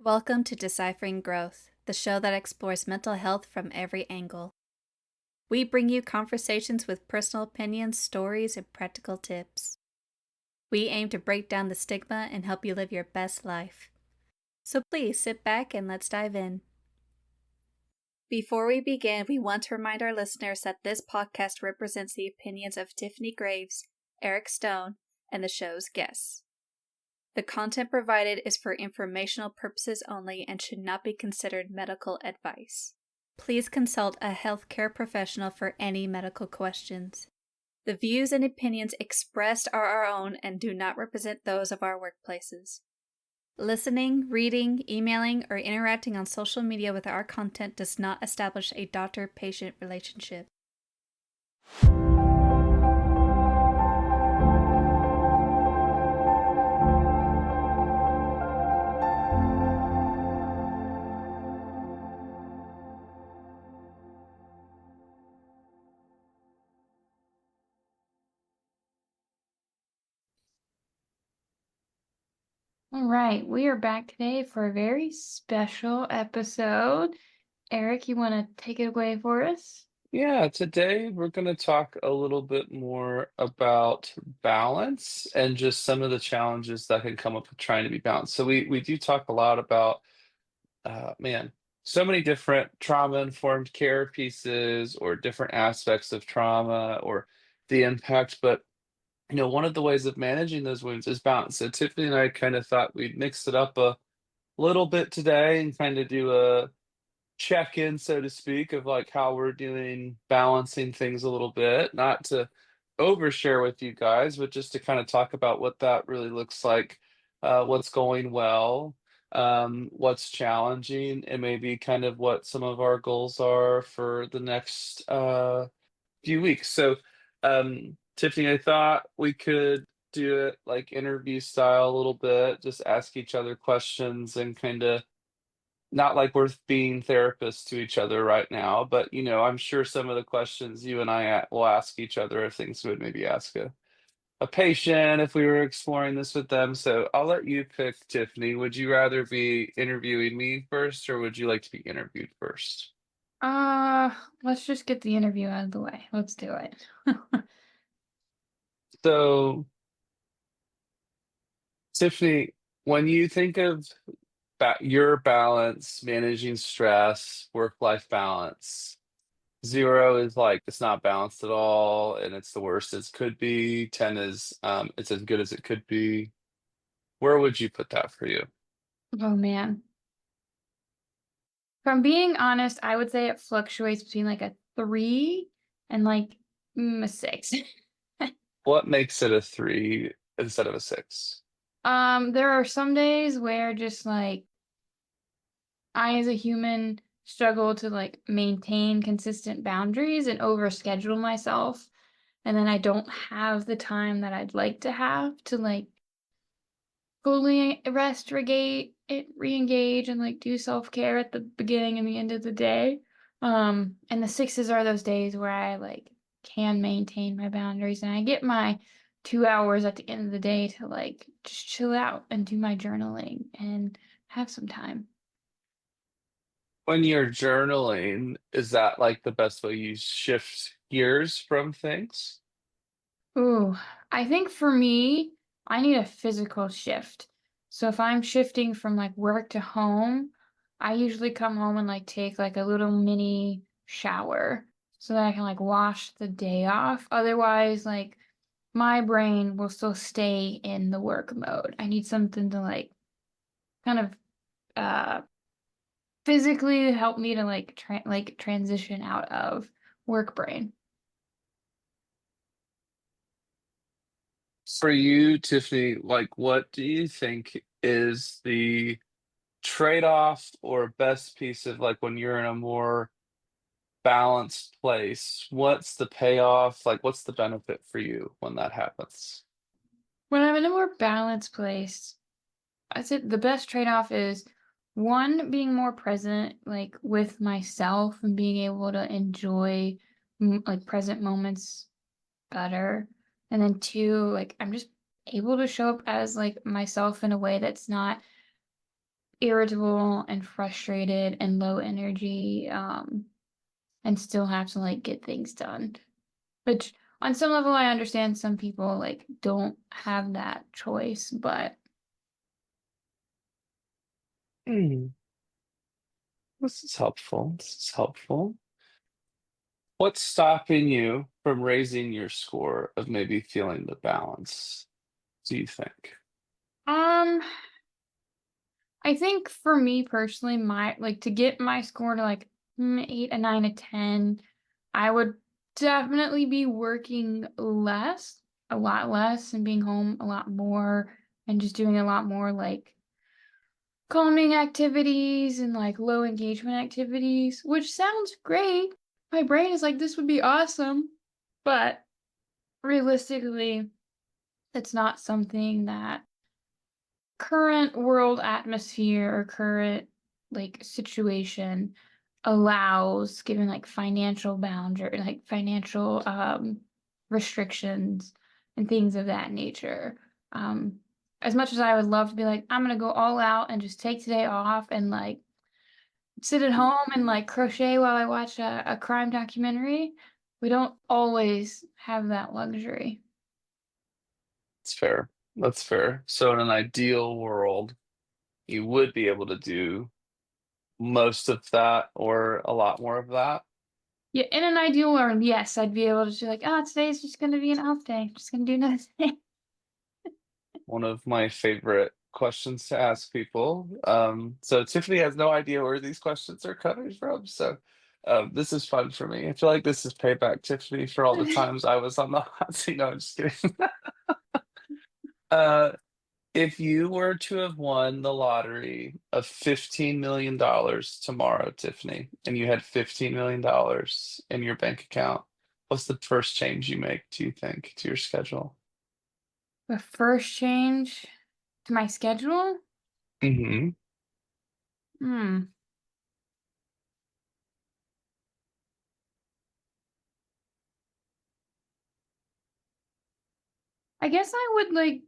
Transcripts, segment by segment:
Welcome to Deciphering Growth, the show that explores mental health from every angle. We bring you conversations with personal opinions, stories, and practical tips. We aim to break down the stigma and help you live your best life. So please sit back and let's dive in. Before we begin, we want to remind our listeners that this podcast represents the opinions of Tiffany Graves, Eric Stone, and the show's guests. The content provided is for informational purposes only and should not be considered medical advice. Please consult a healthcare professional for any medical questions. The views and opinions expressed are our own and do not represent those of our workplaces. Listening, reading, emailing, or interacting on social media with our content does not establish a doctor-patient relationship. All right, we are back today for a very special episode. Eric, you want to take it away for us? Yeah, today we're going to talk a little bit more about balance and just some of the challenges that can come up with trying to be balanced. So we do talk a lot about man, so many different trauma-informed care pieces or different aspects of trauma or the impact, but one of the ways of managing those wounds is balance. So Tiffany and I kind of thought we'd mix it up a little bit today and kind of do a check-in, so to speak, of like how we're doing balancing things a little bit, not to overshare with you guys, but just to kind of talk about what that really looks like, what's going well, what's challenging, and maybe kind of what some of our goals are for the next few weeks. So, Tiffany, I thought we could do it like interview style a little bit, just ask each other questions and kind of not like we're being therapists to each other right now, but, I'm sure some of the questions you and I will ask each other are things we would maybe ask a patient if we were exploring this with them. So I'll let you pick, Tiffany. Would you rather be interviewing me first, or would you like to be interviewed first? Uh, let's just get the interview out of the way. Let's do it. So, Tiffany, when you think of your balance, managing stress, work-life balance, 0 is like, it's not balanced at all, and it's the worst it could be. 10 is, it's as good as it could be. Where would you put that for you? Oh man. If I'm being honest, I would say it fluctuates between like a 3 and like a 6. What makes it a 3 instead of a 6? There are some days where just like I as a human struggle to like maintain consistent boundaries and overschedule myself. And then I don't have the time that I'd like to have to like fully rest, re-engage and like do self-care at the beginning and the end of the day. And the sixes are those days where I like can maintain my boundaries and I get my 2 hours at the end of the day to like just chill out and do my journaling and have some time. When you're journaling, is that like the best way you shift gears from things? Ooh, I think for me, I need a physical shift. So if I'm shifting from like work to home, I usually come home and like take like a little mini shower so that I can like wash the day off. Otherwise, like my brain will still stay in the work mode. I need something to like kind of uh physically help me to like transition out of work brain. For you, Tiffany, like, what do you think is the trade-off or best piece of like when you're in a more balanced place? What's the payoff? Like, what's the benefit for you when that happens? When I'm in a more balanced place, I said the best trade-off is one, being more present, like with myself and being able to enjoy like present moments better. And then two, like I'm just able to show up as like myself in a way that's not irritable and frustrated and low energy, and still have to like get things done. Which on some level I understand some people like don't have that choice, but Hmm, this is helpful. This is helpful. What's stopping you from raising your score of maybe feeling the balance, do you think? um I think for me personally, my like to get my score to like 8, a 9, a 10, I would definitely be working less, a lot less, and being home a lot more, and just doing a lot more like calming activities and like low engagement activities, which sounds great. My brain is like, this would be awesome. But realistically, it's not something that current world atmosphere or current like situation allows, given like financial boundary, like financial restrictions and things of that nature. um as much as I would love to be like, I'm gonna go all out and just take today off and like sit at home and like crochet while I watch a crime documentary, we don't always have that luxury. It's fair. That's fair. So in an ideal world, you would be able to do most of that or a lot more of that. Yeah, in an ideal world, yes, I'd be able to be like, ah, today's just gonna be an off day. Just gonna do nothing. One of my favorite questions to ask people. So Tiffany has no idea where these questions are coming from. So this is fun for me. I feel like this is payback, Tiffany, for all the times I was on the hot seat. No, I'm just kidding. uh, if you were to have won the lottery of $15 million tomorrow, Tiffany, and you had $15 million in your bank account, what's the first change you make, do you think, to your schedule? The first change to my schedule? Hmm. Hmm. I guess I would like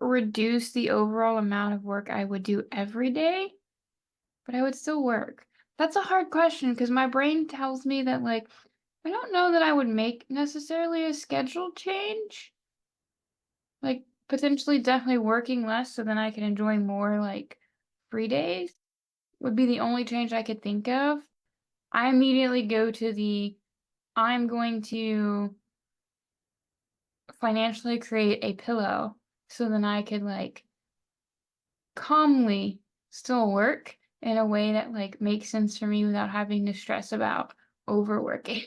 reduce the overall amount of work I would do every day, but I would still work. That's a hard question because my brain tells me that like I don't know that I would make necessarily a schedule change. Like potentially definitely working less so then I can enjoy more like free days would be the only change I could think of. I immediately go to the I'm going to financially create a pillow so then I could like calmly still work in a way that like makes sense for me without having to stress about overworking.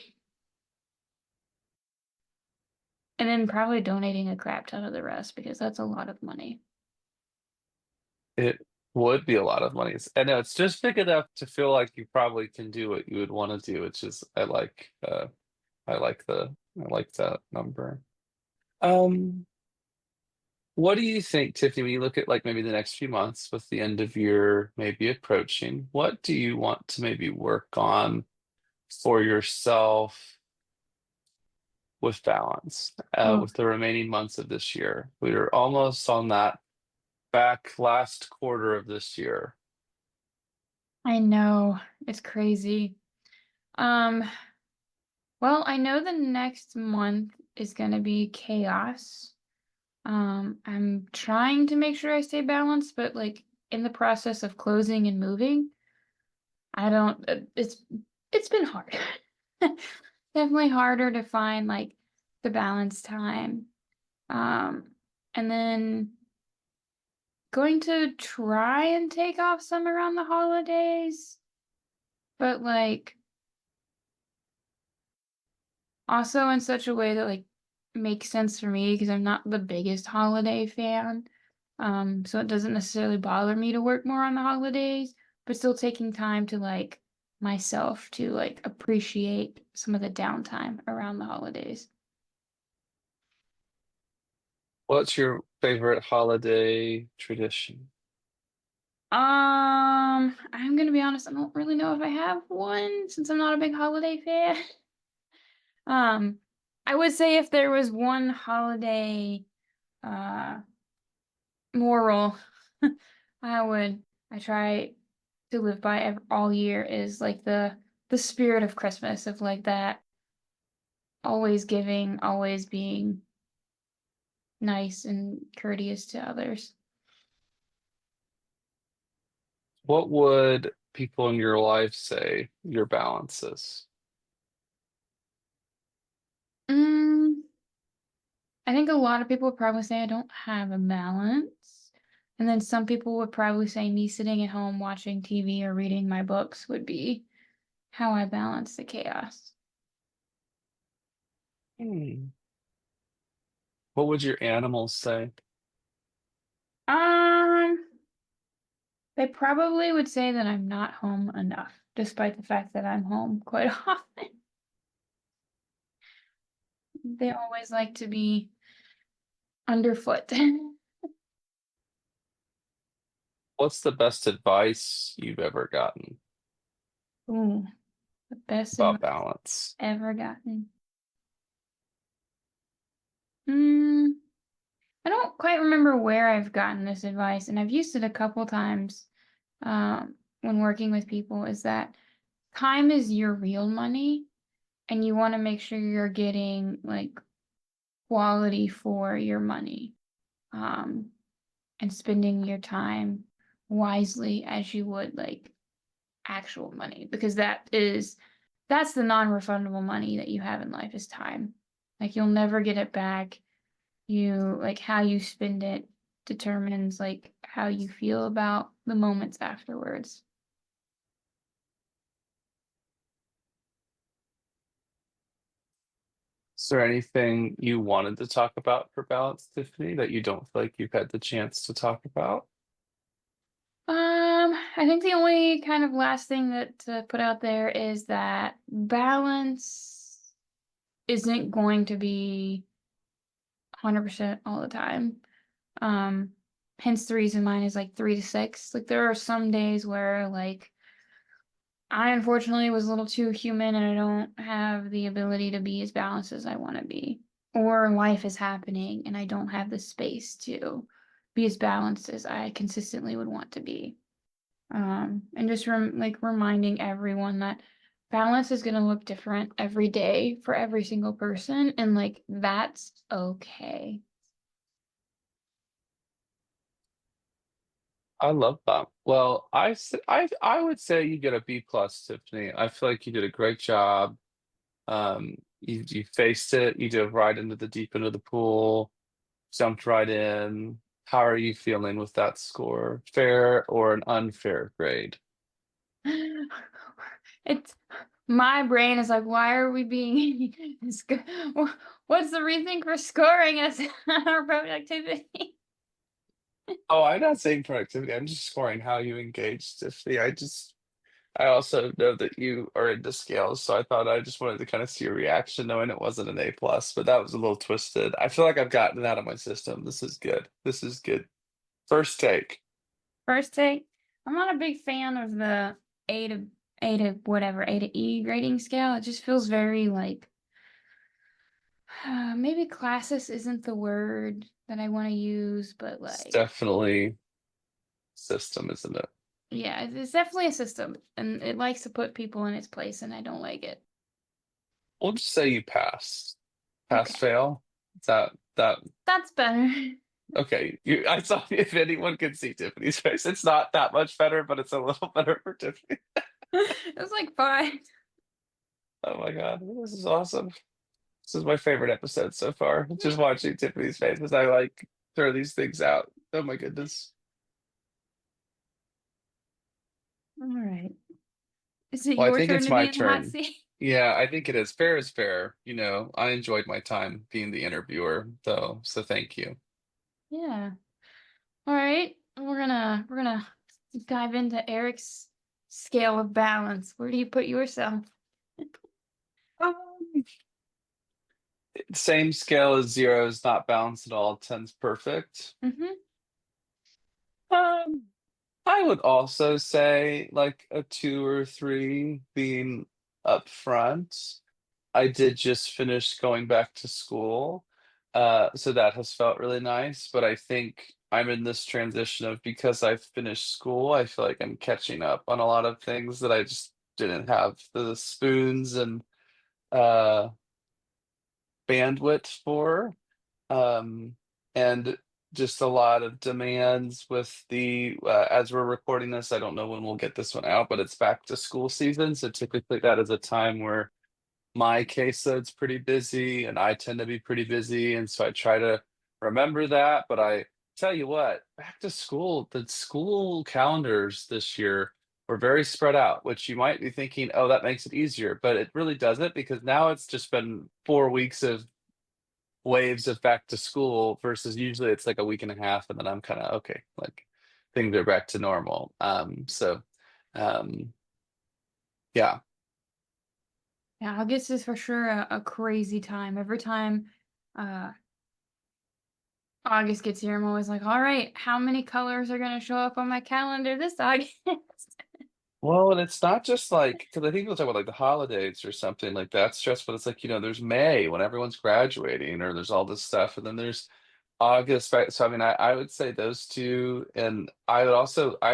And then probably donating a crap ton of the rest because that's a lot of money. It would be a lot of money. I know it's just big enough to feel like you probably can do what you would want to do, which is I like that number. Um, what do you think, Tiffany, when you look at like maybe the next few months with the end of year maybe approaching, what do you want to maybe work on for yourself with balance, Oh, with the remaining months of this year? We're almost on that back last quarter of this year. I know. It's crazy. Um, well, I know the next month is gonna be chaos. I'm trying to make sure I stay balanced, but like in the process of closing and moving, I don't it's been hard. Definitely harder to find like the balance time. Um, and then going to try and take off some around the holidays, but like also in such a way that like makes sense for me because I'm not the biggest holiday fan. So it doesn't necessarily bother me to work more on the holidays, but still taking time to like myself to like appreciate some of the downtime around the holidays. What's your favorite holiday tradition? I'm gonna be honest, I don't really know if I have one since I'm not a big holiday fan. Um, I would say if there was one holiday uh moral, I would I try to live by all year is like the spirit of Christmas of like that always giving, always being nice and courteous to others. What would people in your life say your balance is? Mm, I think a lot of people would probably say I don't have a balance. And then some people would probably say me sitting at home watching TV or reading my books would be how I balance the chaos. Hmm. What would your animals say? Um, they probably would say that I'm not home enough, despite the fact that I'm home quite often. They always like to be underfoot. What's the best advice you've ever gotten Ooh, the best about advice balance? ever gotten. Hmm. I don't quite remember where I've gotten this advice, and I've used it a couple times when working with people, is that time is your real money, and you want to make sure you're getting like quality for your money, um, and spending your time wisely as you would like actual money, because that's the non-refundable money that you have in life is time. Like you'll never get it back. You like how you spend it determines like how you feel about the moments afterwards. Is there anything you wanted to talk about for balance, Tiffany, that you don't feel like you've had the chance to talk about? I think the only kind of last thing that to put out there is that balance isn't going to be 100% all the time. Um, Hence the reason mine is like 3 to 6. Like there are some days where like I unfortunately was a little too human and I don't have the ability to be as balanced as I want to be. Or life is happening and I don't have the space to be as balanced as I consistently would want to be. And just like reminding everyone that balance is going to look different every day for every single person, and like that's okay. I love that. Well, I would say you get a B plus, Tiffany. I feel like you did a great job. You faced it. You dove right into the deep end of the pool, jumped right in. How are you feeling with that score? Fair or an unfair grade? It's my brain is like, why are we being what's the reason for scoring us our productivity? Oh, I'm not saying productivity. I'm just scoring how you engaged, Tiffany. I also know that you are into scales, so I thought I just wanted to kind of see your reaction, knowing it wasn't an A plus, but that was a little twisted. I feel like I've gotten it out of my system. This is good. This is good. First take. First take, I'm not a big fan of the A to A to E grading scale. It just feels very like maybe classes isn't the word that I want to use, but It's like definitely system, isn't it? yeah, it's definitely a system and it likes to put people in its place and I don't like it. We'll just say you passed. Pass Okay, fail. Is that that's better. okay? I saw if anyone can see Tiffany's face. It's not that much better, but it's a little better for Tiffany. It was like 5. Oh my God, this is awesome. This is my favorite episode so far. Just watching Tiffany's face as I like throw these things out. Oh my goodness. All right. Is it Well, I your think turn it's to be my in the hot turn. seat? Yeah, I think it is. Fair is fair. I enjoyed my time being the interviewer, though. So thank you. Yeah. All right. We're gonna dive into Eric's scale of balance. Where do you put yourself? Um, Same scale as zero is not balanced at all. 10's perfect. Mm-hmm. Um, I would also say like a two or three being up front. I did just finish going back to school. So that has felt really nice, but I think I'm in this transition of because I've finished school, I feel like I'm catching up on a lot of things that I just didn't have the spoons and uh bandwidth for. Um, and just a lot of demands with the as we're recording this, I don't know when we'll get this one out, but it's back to school season. So typically that is a time where my caseload's pretty busy and I tend to be pretty busy. And so I try to remember that. But I tell you what, back to school, the school calendars this year were very spread out, which you might be thinking, oh, that makes it easier. But it really doesn't because now it's just been 4 weeks of waves of back to school versus usually it's like a week and a half and then I'm kind of okay, like things are back to normal. Um yeah. Yeah, August is for sure a crazy time. Every time uh August gets here, I'm always like, all right, how many colors are gonna show up on my calendar this August? Well, and it's not just like because I think we'll talk about like the holidays or something like that stressful. It's like, there's May when everyone's graduating or there's all this stuff, and then there's August, right? So I mean, I would say those two, and I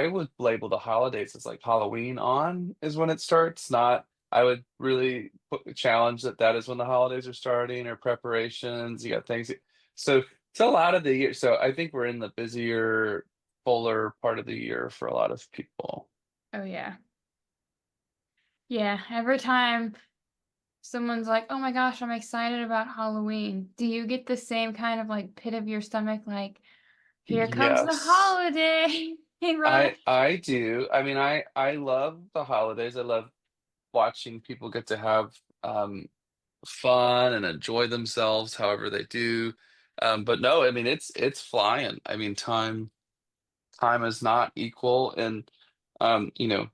would label the holidays as like Halloween on is when it starts. Not I would really challenge that that is when the holidays are starting or preparations. You got things. So it's a lot of the year. So I think we're in the busier, fuller part of the year for a lot of people. Oh yeah. Yeah, every time someone's like, "Oh my gosh, I'm excited about Halloween." Do you get the same kind of like pit of your stomach like, "Here comes the Yes. holiday rush?" I do. I mean, I love the holidays. I love watching people get to have fun and enjoy themselves however they do. But no, I mean it's flying. I mean time is not equal and you know,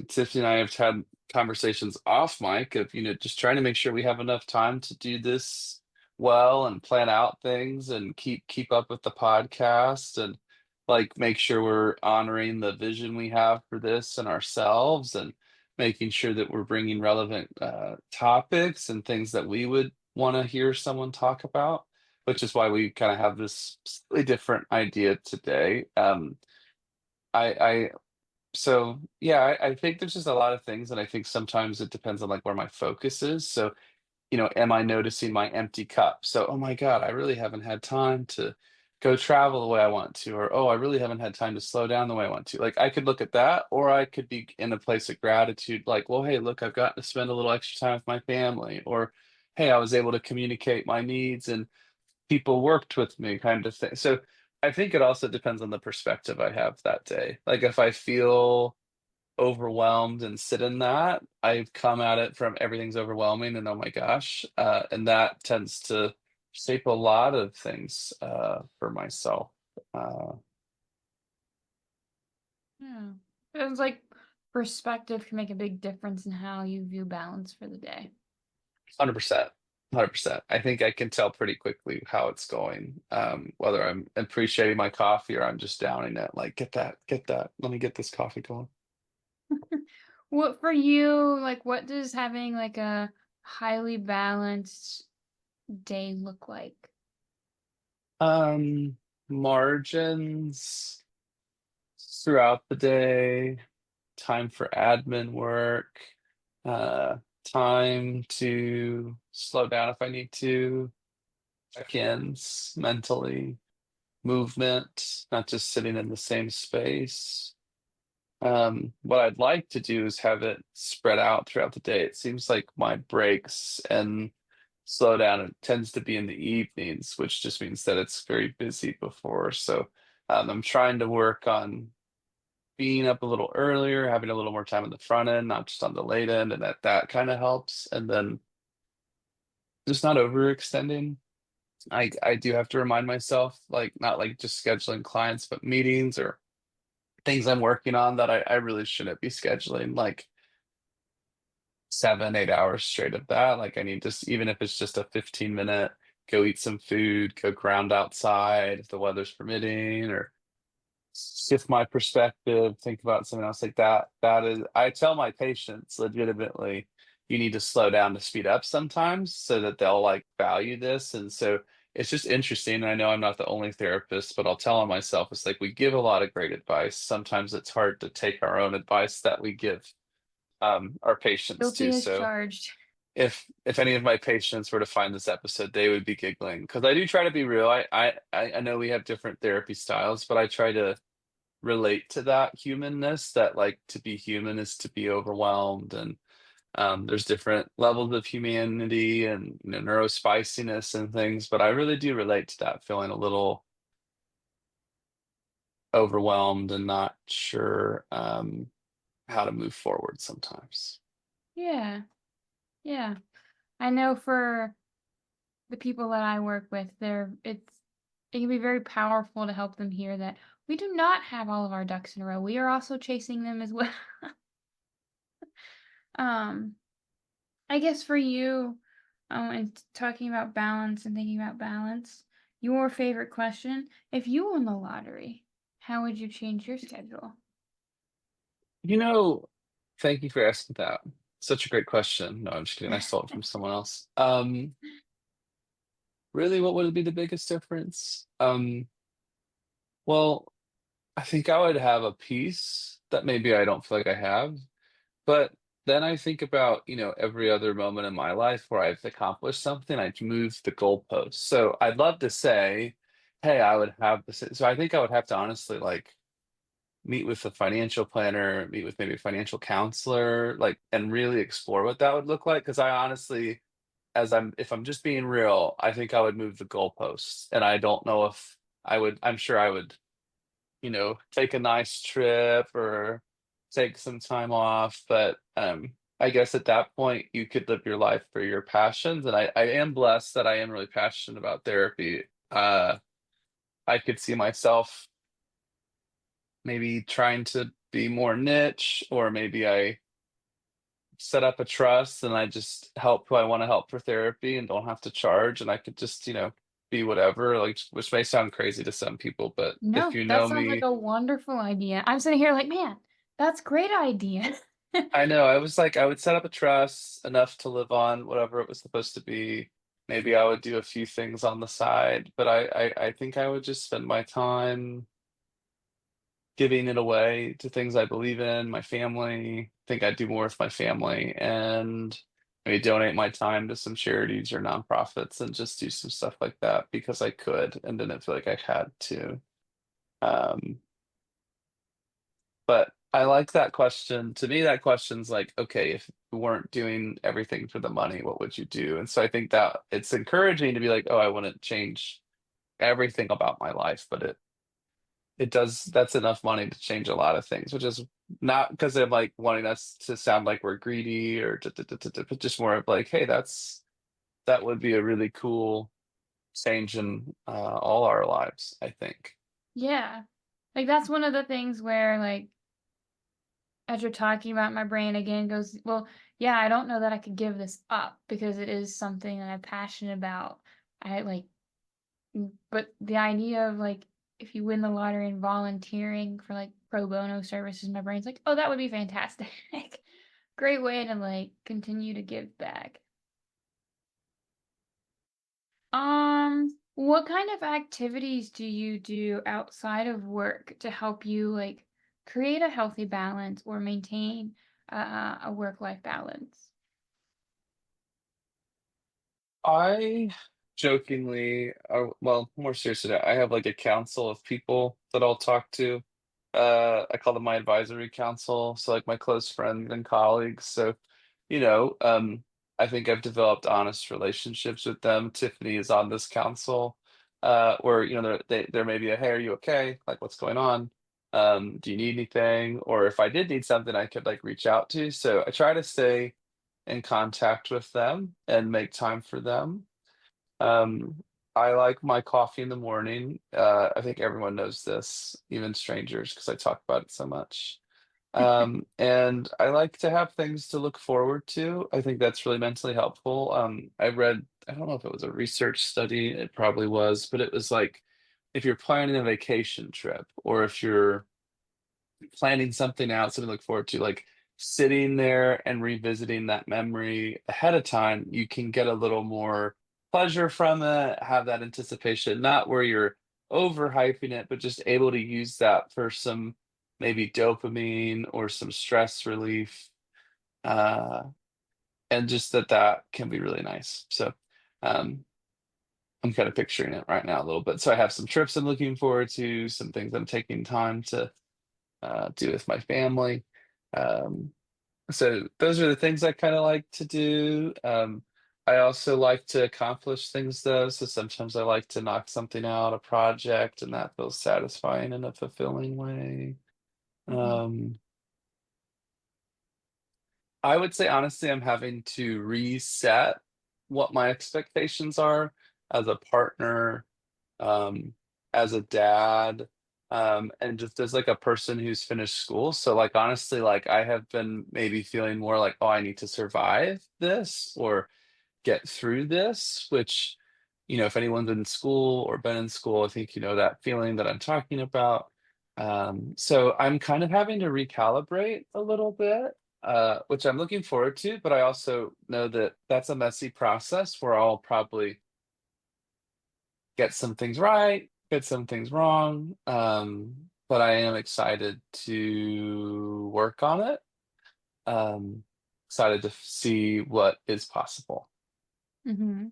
Tiffany and I have had conversations off mic of, just trying to make sure we have enough time to do this well and plan out things and keep up with the podcast and like make sure we're honoring the vision we have for this and ourselves and making sure that we're bringing relevant topics and things that we would want to hear someone talk about, which is why we kind of have this slightly different idea today. I so yeah, I think there's just a lot of things, and I think sometimes it depends on like where my focus is. So, am I noticing my empty cup? So, oh my God, I really haven't had time to go travel the way I want to, or oh, I really haven't had time to slow down the way I want to. Like I could look at that, or I could be in a place of gratitude, like, well, hey, look, I've gotten to spend a little extra time with my family, or hey, I was able to communicate my needs and people worked with me kind of thing. So I think it also depends on the perspective I have that day. Like if I feel overwhelmed and sit in that, I come at it from everything's overwhelming and oh my gosh. And that tends to shape a lot of things for myself. Uh, Yeah. It's like perspective can make a big difference in how you view balance for the day. 100%. 100%. I think I can tell pretty quickly how it's going. Whether I'm appreciating my coffee or I'm just downing it. Like, get that. Let me get this coffee going. What for you, like what does having like a highly balanced day look like? Um, Margins throughout the day, time for admin work, uh, time to slow down if I need to, check-ins mentally, movement, not just sitting in the same space. What I'd like to do is have it spread out throughout the day. It seems like my breaks and slow down it tends to be in the evenings, which just means that it's very busy before. So I'm trying to work on being up a little earlier, having a little more time on the front end, not just on the late end, and that kind of helps. And then just not overextending. I do have to remind myself, like not like just scheduling clients, but meetings or things I'm working on that I really shouldn't be scheduling like 7, 8 hours straight of that. Like I need to, even if it's just a 15-minute, go eat some food, go ground outside if the weather's permitting, or shift my perspective, think about something else like that. That is, I tell my patients legitimately, you need to slow down to speed up sometimes so that they'll like value this. And so it's just interesting. And I know I'm not the only therapist, but I'll tell on myself. It's like we give a lot of great advice. Sometimes it's hard to take our own advice that we give our patients too. Guilty as So charged. if any of my patients were to find this episode, they would be giggling because I do try to be real. I know we have different therapy styles, but I try to relate to that humanness, that like to be human is to be overwhelmed, and there's different levels of humanity and neurospiciness and things, but I really do relate to that feeling a little overwhelmed and not sure how to move forward sometimes. Yeah. Yeah. I know for the people that I work with, it can be very powerful to help them hear that we do not have all of our ducks in a row. We are also chasing them as well. um, I guess for you, and talking about balance and thinking about balance, your favorite question, if you won the lottery, how would you change your schedule? You know, thank you for asking that. Such a great question. No, I'm just kidding. I stole it from someone else. Really, what would be the biggest difference? Well, I think I would have a piece that maybe I don't feel like I have, but then I think about, every other moment in my life where I've accomplished something, I've moved the goalpost. So I'd love to say, hey, I would have this. So I think I would have to honestly like meet with a financial planner, meet with maybe a financial counselor, like, and really explore what that would look like. Because I honestly, if I'm just being real, I think I would move the goalposts, and I don't know if I would. I'm sure I would, take a nice trip or take some time off. But I guess at that point, you could live your life for your passions, and I am blessed that I am really passionate about therapy. I could see myself maybe trying to be more niche, or maybe I set up a trust and I just help who I want to help for therapy and don't have to charge, and I could just, be whatever, like, which may sound crazy to some people, but if No, you that know sounds like me, a wonderful idea. I'm sitting here like, man, that's great idea. I know I was like, I would set up a trust enough to live on whatever it was supposed to be. Maybe I would do a few things on the side, but I think I would just spend my time giving it away to things I believe in, my family. I think I'd do more with my family and maybe donate my time to some charities or nonprofits and just do some stuff like that because I could and didn't feel like I had to. Um, but I like that question. To me, that question's like, okay, if you weren't doing everything for the money, what would you do? And so I think that it's encouraging to be like, oh, I wouldn't change everything about my life, but it does, that's enough money to change a lot of things, which is not because they're like wanting us to sound like we're greedy or but just more of like, hey, that would be a really cool change in all our lives, I think. Yeah. Like that's one of the things where like as you're talking about my brain again goes, well, yeah, I don't know that I could give this up because it is something that I'm passionate about. I like but the idea of like if you win the lottery and volunteering for like pro bono services, my brain's like, oh, that would be fantastic. Great way to like continue to give back. What kind of activities do you do outside of work to help you like create a healthy balance or maintain a work-life balance? I jokingly, well, more seriously, I have like a council of people that I'll talk to. I call them my advisory council, so like my close friends and colleagues. So, you know, um, I think I've developed honest relationships with them. Tiffany is on this council, where there may be a, hey, are you okay? Like, what's going on? Do you need anything? Or if I did need something, I could like reach out to. So I try to stay in contact with them and make time for them. Um, I like my coffee in the morning. I think everyone knows this, even strangers, because I talk about it so much. And I like to have things to look forward to. I think that's really mentally helpful. I read, I don't know if it was a research study, it probably was, but it was like if you're planning a vacation trip or if you're planning something out, something to look forward to, like sitting there and revisiting that memory ahead of time, you can get a little more pleasure from it, have that anticipation, not where you're overhyping it, but just able to use that for some maybe dopamine or some stress relief. Uh, and just that can be really nice. So, um, I'm kind of picturing it right now a little bit. So I have some trips I'm looking forward to, some things I'm taking time to do with my family. Um, so those are the things I kind of like to do. I also like to accomplish things though. So sometimes I like to knock something out, a project, and that feels satisfying in a fulfilling way. Mhm. Um, I would say honestly, I'm having to reset what my expectations are as a partner, um, as a dad, and just as like a person who's finished school. So like honestly, like I have been maybe feeling more like, oh, I need to survive this or get through this, which, if anyone's in school or been in school, I think you know that feeling that I'm talking about. So I'm kind of having to recalibrate a little bit, which I'm looking forward to, but I also know that that's a messy process where I'll probably get some things right, get some things wrong. But I am excited to work on it. Um, Excited to see what is possible. Mhm.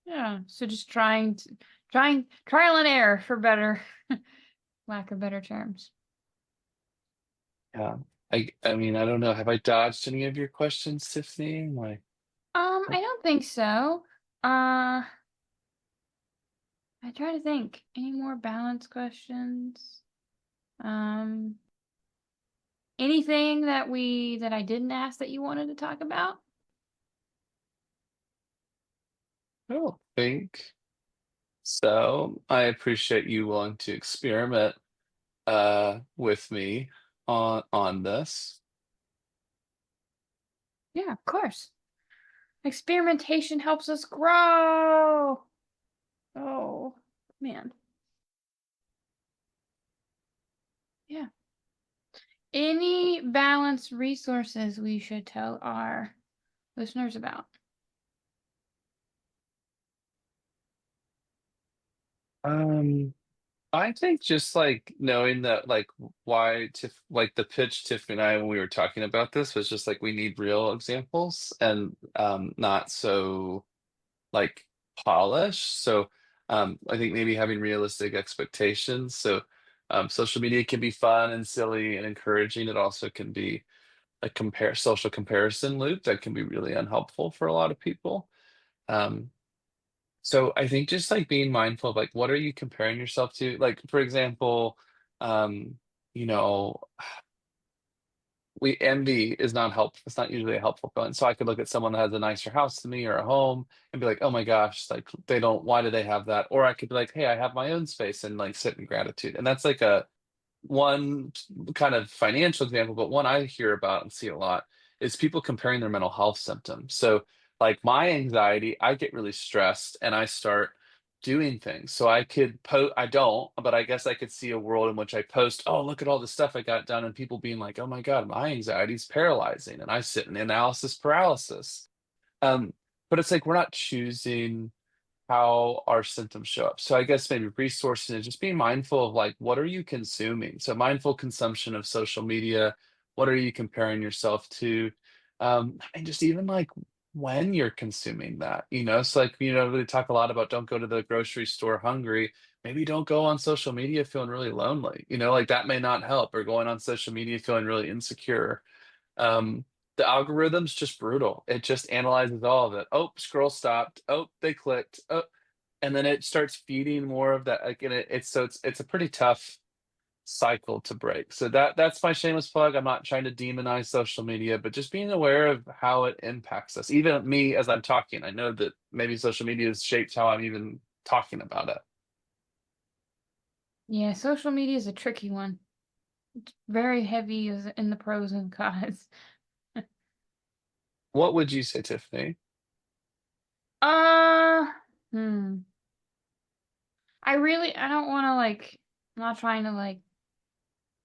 Yeah. So just trying trial and error for better lack of better terms. Yeah. I mean, I don't know. Have I dodged any of your questions, Tiffany? Like, I don't think so. Uh I try to think. Any more balance questions? Um Anything that I didn't ask that you wanted to talk about? I don't think so. I appreciate you willing to experiment with me on this. Yeah, of course. Experimentation helps us grow. Oh, man. Yeah. Any balance resources we should tell our listeners about? Um I think just like knowing that like why Tiff like the pitch Tiffany and I when we were talking about this was just like we need real examples and not so like polished. So I think maybe having realistic expectations. So social media can be fun and silly and encouraging. It also can be a social comparison loop that can be really unhelpful for a lot of people. Um, so I think just like being mindful of like what are you comparing yourself to? Like for example, um, you know, we envy is not helpful. It's not usually a helpful feeling. So I could look at someone that has a nicer house than me or a home and be like, oh my gosh, like they don't, why do they have that? Or I could be like, hey, I have my own space and like sit in gratitude. And that's like a one kind of financial example, but one I hear about and see a lot is people comparing their mental health symptoms. So, like my anxiety, I get really stressed and I start doing things. So I could post, I don't, but I guess I could see a world in which I post, oh, look at all the stuff I got done, and people being like, oh my God, my anxiety is paralyzing. And I sit in analysis paralysis. Um, but it's like we're not choosing how our symptoms show up. So I guess maybe resourcing is just being mindful of like what are you consuming? So mindful consumption of social media, what are you comparing yourself to? And just even like when you're consuming that, so like, we talk a lot about don't go to the grocery store hungry. Maybe don't go on social media feeling really lonely, like that may not help, or going on social media feeling really insecure. um, the algorithm's just brutal. It just analyzes all of it. Oh, scroll stopped. Oh, they clicked. Oh, and then it starts feeding more of that. Like, and it's a pretty tough cycle to break. So that's my shameless plug. I'm not trying to demonize social media, but just being aware of how it impacts us. Even me as I'm talking, I know that maybe social media has shaped how I'm even talking about it. Yeah, social media is a tricky one. It's very heavy in the pros and cons. What would you say, Tiffany? Uh, hmm. I don't want to I'm not trying to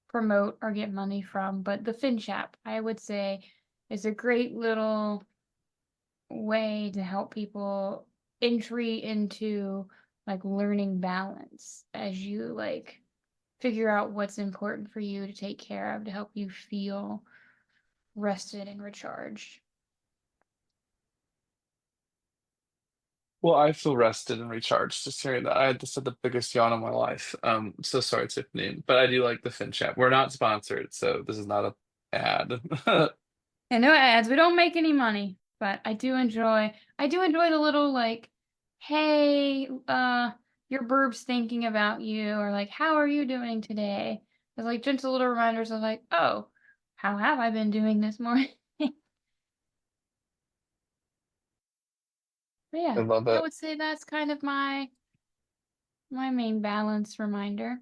promote or get money from, but the FinChap, I would say, is a great little way to help people entry into like learning balance as you like figure out what's important for you to take care of to help you feel rested and recharged. Well, I feel rested and recharged just hearing that. I just had the biggest yawn of my life. So sorry, Tiffany, but I do like the FinChat. We're not sponsored, so this is not a ad. And no ads. We don't make any money, but I do enjoy the little like, hey, your burb's thinking about you, or like, how are you doing today? It's like gentle little reminders of like, oh, how have I been doing this morning? But I yeah, love I it. would say that's kind of my main balance reminder.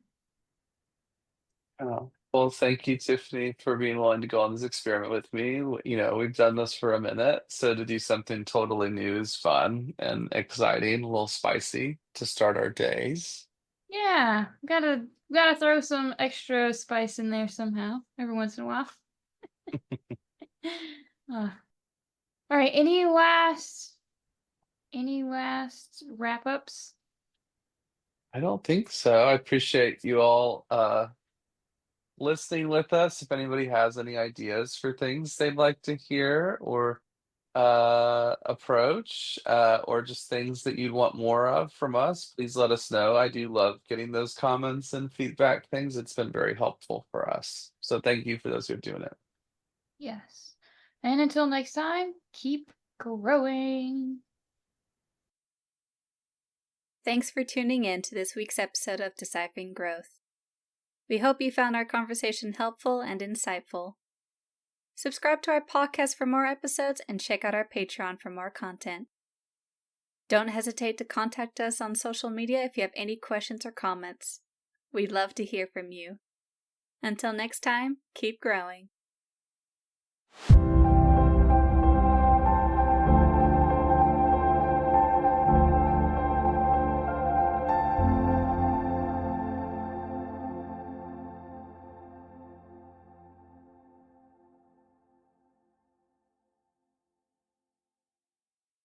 Oh. Well, thank you, Tiffany, for being willing to go on this experiment with me. You know, we've done this for a minute, so to do something totally new is fun and exciting, a little spicy to start our days. Yeah, gotta throw some extra spice in there somehow every once in a while. Uh, all right, any last wrap ups? I don't think so. I appreciate you all listening with us. If anybody has any ideas for things they'd like to hear or approach, or just things that you'd want more of from us, please let us know. I do love getting those comments and feedback things. It's been very helpful for us. So thank you for those who are doing it. Yes. And until next time, keep growing. Thanks for tuning in to this week's episode of Deciphering Growth. We hope you found our conversation helpful and insightful. Subscribe to our podcast for more episodes and check out our Patreon for more content. Don't hesitate to contact us on social media if you have any questions or comments. We'd love to hear from you. Until next time, keep growing.